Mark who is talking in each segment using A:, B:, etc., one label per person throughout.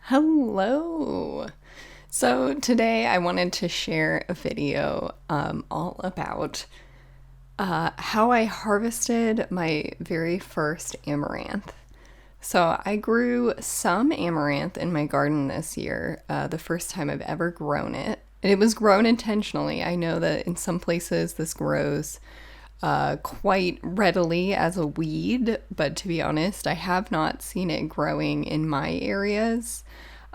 A: Hello! So today I wanted to share a video all about how I harvested my very first amaranth. So I grew some amaranth in my garden this year, the first time I've ever grown it. And it was grown intentionally. I know that in some places this grows quite readily as a weed, but to be honest, I have not seen it growing in my areas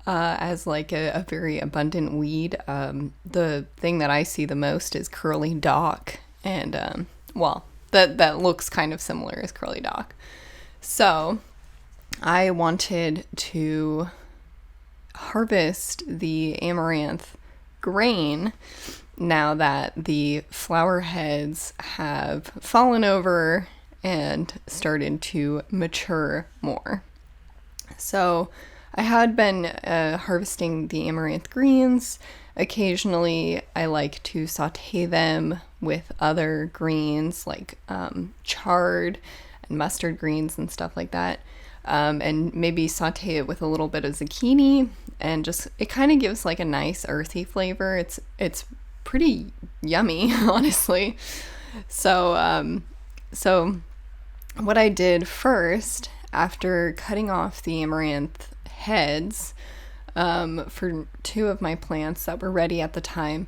A: as like a very abundant weed. The thing that I see the most is curly dock, and that looks kind of similar as curly dock. So I wanted to harvest the amaranth grain now that the flower heads have fallen over and started to mature more. So I had been harvesting the amaranth greens. Occasionally I like to saute them with other greens like chard and mustard greens and stuff like that. And maybe saute it with a little bit of zucchini, and just it kind of gives like a nice earthy flavor. It's pretty yummy, honestly. So what I did first, after cutting off the amaranth heads for two of my plants that were ready at the time,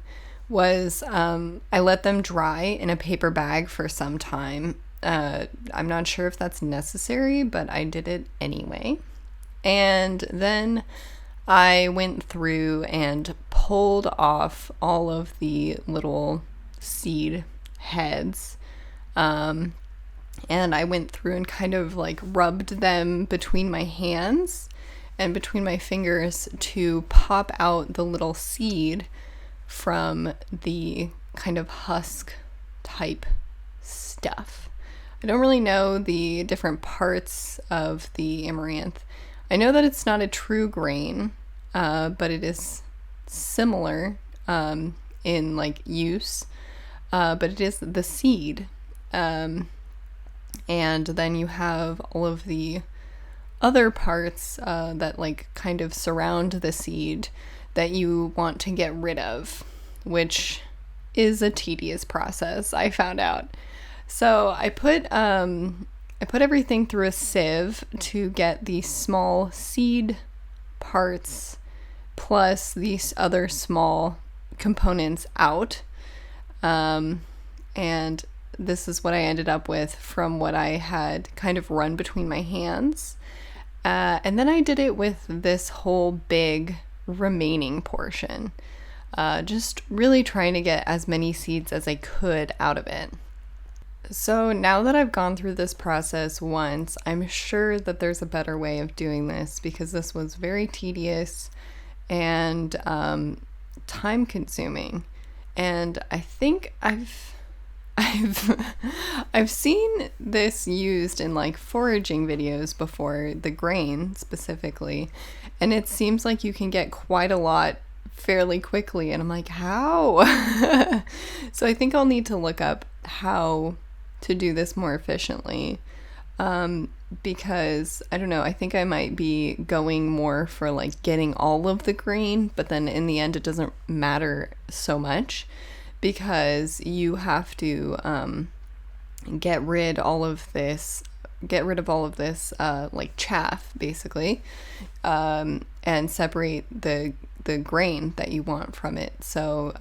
A: was I let them dry in a paper bag for some time. I'm not sure if that's necessary, but I did it anyway. And then I went through and pulled off all of the little seed heads. And I went through and kind of like rubbed them between my hands and between my fingers to pop out the little seed from the kind of husk type stuff. I don't really know the different parts of the amaranth. I know that it's not a true grain, but it is similar in like use, but it is the seed. And then you have all of the other parts that like kind of surround the seed that you want to get rid of, which is a tedious process, I found out. So I put everything through a sieve to get the small seed parts plus these other small components out. And this is what I ended up with from what I had kind of run between my hands. And then I did it with this whole big remaining portion. Just really trying to get as many seeds as I could out of it. So now that I've gone through this process once, I'm sure that there's a better way of doing this, because this was very tedious and time consuming. And I think I've seen this used in like foraging videos before, the grain specifically, and it seems like you can get quite a lot fairly quickly, and I'm like, how? So I think I'll need to look up how to do this more efficiently, because I don't know, I think I might be going more for like getting all of the grain, but then in the end it doesn't matter so much, because you have to get rid of all of this like chaff basically, and separate the grain that you want from it. So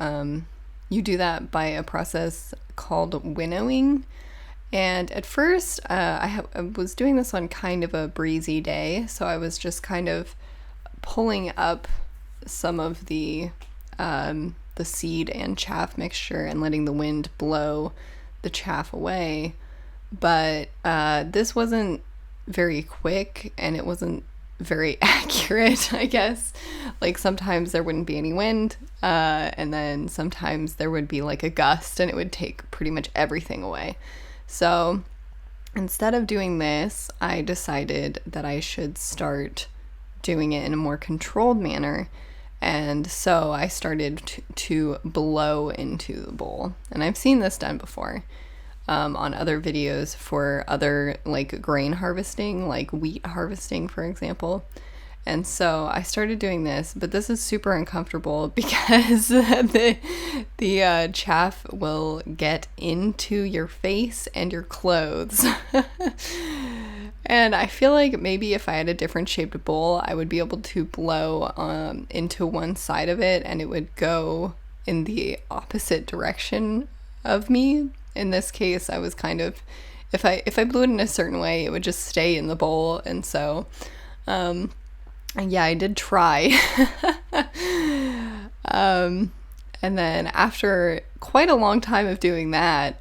A: you do that by a process called winnowing. And at first, I was doing this on kind of a breezy day, so I was just kind of pulling up some of the seed and chaff mixture and letting the wind blow the chaff away. But this wasn't very quick, and it wasn't very accurate, I guess. Like sometimes there wouldn't be any wind, and then sometimes there would be like a gust, and it would take pretty much everything away. So instead of doing this, I decided that I should start doing it in a more controlled manner. And so I started to blow into the bowl. And I've seen this done before on other videos for other like grain harvesting, like wheat harvesting, for example. And so I started doing this, but this is super uncomfortable because the chaff will get into your face and your clothes. And I feel like maybe if I had a different shaped bowl, I would be able to blow into one side of it and it would go in the opposite direction of me. In this case, I was kind of, if I blew it in a certain way, it would just stay in the bowl. And so, yeah, I did try. And then after quite a long time of doing that,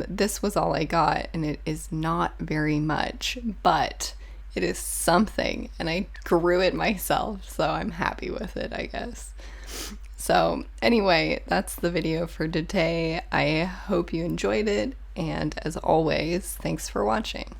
A: this was all I got, and it is not very much, but it is something, and I grew it myself, so I'm happy with it, I guess. So anyway, that's the video for today. I hope you enjoyed it, and as always, thanks for watching.